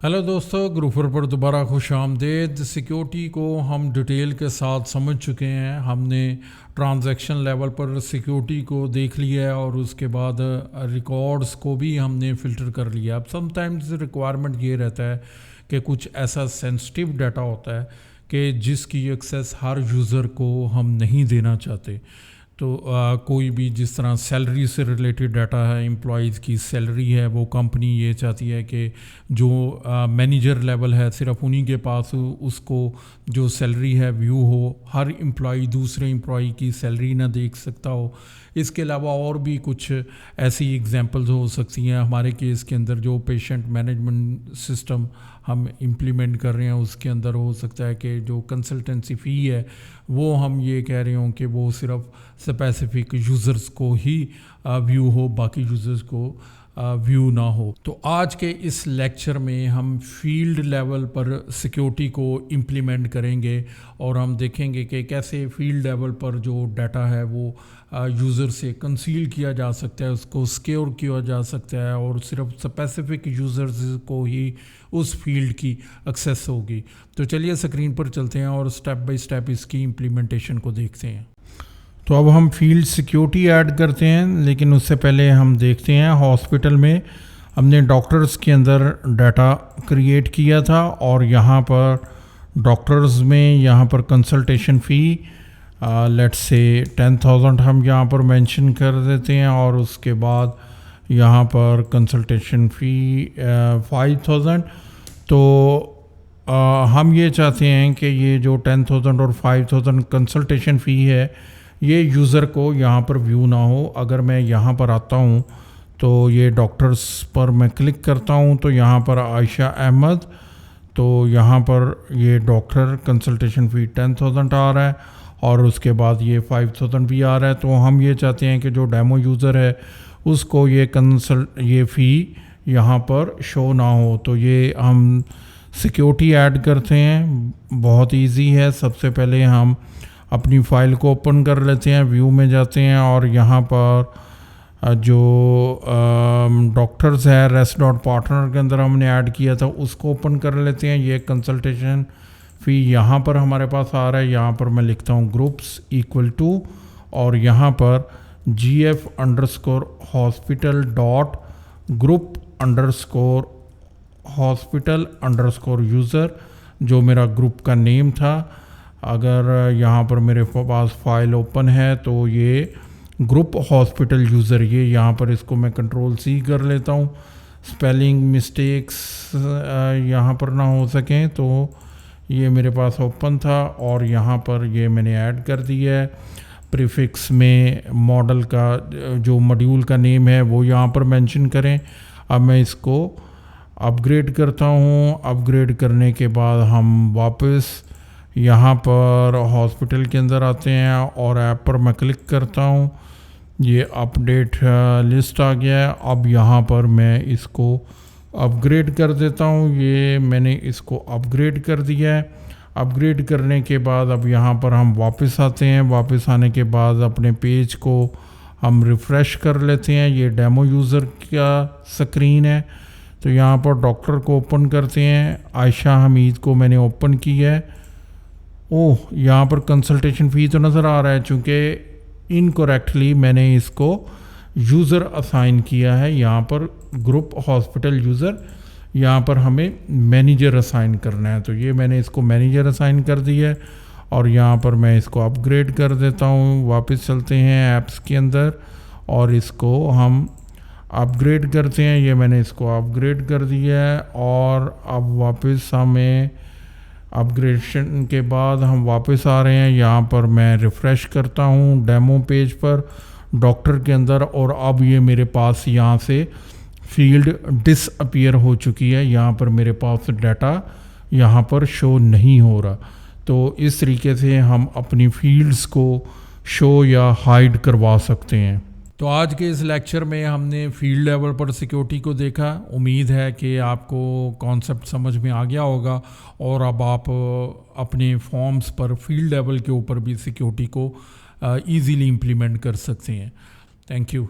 Hello दोस्तों, grouper पर दोबारा खुश आमदेद। सिक्योरिटी को हम डिटेल के साथ समझ चुके हैं। हमने ट्रांजैक्शन लेवल पर सिक्योरिटी को देख लिया है और उसके बाद रिकॉर्ड्स को भी हमने फ़िल्टर कर लिया। अब समटाइम्स रिक्वायरमेंट ये रहता है कि कुछ ऐसा सेंसिटिव डाटा होता है कि जिसकी एक्सेस हर यूज़र को हम नहीं देना चाहते। तो कोई भी जिस तरह सैलरी से रिलेटेड डाटा है, एम्प्लॉयज़ की सैलरी है, वो कंपनी ये चाहती है कि जो मैनेजर लेवल है सिर्फ उन्हीं के पास उसको जो सैलरी है व्यू हो, हर एम्प्लॉय दूसरे एम्प्लॉय की सैलरी ना देख सकता हो। इसके अलावा और भी कुछ ऐसी एग्जांपल्स हो सकती हैं। हमारे केस के अंदर जो पेशेंट मैनेजमेंट सिस्टम हम इम्प्लीमेंट कर रहे हैं उसके अंदर हो सकता है कि जो कंसल्टेंसी फ़ी है वो हम ये कह रहे हों कि वो सिर्फ स्पेसिफिक यूज़र्स को ही व्यू हो, बाकी यूज़र्स को व्यू ना हो। तो आज के इस लेक्चर में हम फील्ड लेवल पर सिक्योरिटी को इम्प्लीमेंट करेंगे और हम देखेंगे कि कैसे फील्ड लेवल पर जो डाटा है वो यूज़र से कंसील किया जा सकता है, उसको सिक्योर किया जा सकता है और सिर्फ स्पेसिफिक यूज़र्स को ही उस फील्ड की एक्सेस होगी। तो चलिए स्क्रीन पर चलते हैं और स्टेप बाय स्टेप इसकी इम्प्लीमेंटेशन को देखते हैं। तो अब हम फील्ड सिक्योरिटी ऐड करते हैं, लेकिन उससे पहले हम देखते हैं हॉस्पिटल में हमने डॉक्टर्स के अंदर डाटा क्रिएट किया था और यहाँ पर डॉक्टर्स में यहाँ पर कंसल्टेशन फ़ी लेट्स से 10,000 हम यहाँ पर मेंशन कर देते हैं और उसके बाद यहाँ पर कंसल्टेशन फ़ी 5,000। तो हम ये चाहते हैं कि ये जो 10,000 और 5,000 कंसल्टेशन फ़ी है ये यूज़र को यहाँ पर व्यू ना हो। अगर मैं यहाँ पर आता हूँ तो ये डॉक्टर्स पर मैं क्लिक करता हूँ तो यहाँ पर आयशा अहमद, तो यहाँ पर ये डॉक्टर कंसल्टेशन फ़ी 10,000 आ रहा है और उसके बाद ये 5,000 भी आ रहा है। तो हम ये चाहते हैं कि जो डेमो यूज़र है उसको ये फ़ी यहाँ पर शो ना हो। तो ये हम सिक्योरिटी ऐड करते हैं, बहुत इजी है। सबसे पहले हम अपनी फ़ाइल को ओपन कर लेते हैं, व्यू में जाते हैं और यहाँ पर जो डॉक्टर्स है रेस्ट.पार्टनर के अंदर हमने ऐड किया था उसको ओपन कर लेते हैं। ये कंसल्टेशन फ़ी यहाँ पर हमारे पास आ रहा है। यहाँ पर मैं लिखता हूँ ग्रुप्स इक्वल टू और यहाँ पर gf_hospital.group_hospital_user जो मेरा ग्रुप का नेम था। अगर यहाँ पर मेरे पास फाइल ओपन है तो ये ग्रुप हॉस्पिटल यूज़र, ये यहाँ पर इसको मैं कंट्रोल-C कर लेता हूँ, स्पेलिंग मिस्टेक्स यहाँ पर ना हो सकें। तो ये मेरे पास ओपन था और यहाँ पर ये मैंने ऐड कर दिया है। प्रीफिक्स में मॉडल का जो मॉड्यूल का नेम है वो यहाँ पर मेंशन करें। अब मैं इसको अपग्रेड करता हूँ। अपग्रेड करने के बाद हम वापस यहाँ पर हॉस्पिटल के अंदर आते हैं और ऐप पर मैं क्लिक करता हूँ, ये अपडेट लिस्ट आ गया है। अब यहाँ पर मैं इसको अपग्रेड कर देता हूँ। ये मैंने इसको अपग्रेड कर दिया है। अपग्रेड करने के बाद अब यहाँ पर हम वापस आते हैं। वापस आने के बाद अपने पेज को हम रिफ़्रेश कर लेते हैं। ये डेमो यूज़र का स्क्रीन है। तो यहाँ पर डॉक्टर को ओपन करते हैं। आयशा हमीद को मैंने ओपन किया है। ओह, यहाँ पर कंसल्टेशन फ़ी तो नज़र आ रहा है, चूँकि इनकरेक्टली मैंने इसको यूज़र असाइन किया है। यहाँ पर ग्रुप हॉस्पिटल यूज़र, यहाँ पर हमें मैनेजर असाइन करना है। तो ये मैंने इसको मैनेजर असाइन कर दिया है और यहाँ पर मैं इसको अपग्रेड कर देता हूँ। वापस चलते हैं ऐप्स के अंदर और इसको हम अपग्रेड करते हैं। ये मैंने इसको अपग्रेड कर दिया है और अब वापस हमें अपग्रेडेशन के बाद हम वापस आ रहे हैं। यहाँ पर मैं रिफ़्रेश करता हूँ डेमो पेज पर डॉक्टर के अंदर और अब ये मेरे पास यहाँ से फील्ड डिसअपीयर हो चुकी है। यहाँ पर मेरे पास डाटा यहाँ पर शो नहीं हो रहा। तो इस तरीके से हम अपनी फील्ड्स को शो या हाइड करवा सकते हैं। तो आज के इस लेक्चर में हमने फील्ड लेवल पर सिक्योरिटी को देखा। उम्मीद है कि आपको कॉन्सेप्ट समझ में आ गया होगा और अब आप अपने फॉर्म्स पर फील्ड लेवल के ऊपर भी सिक्योरिटी को ईज़िली इम्प्लीमेंट कर सकते हैं। Thank you.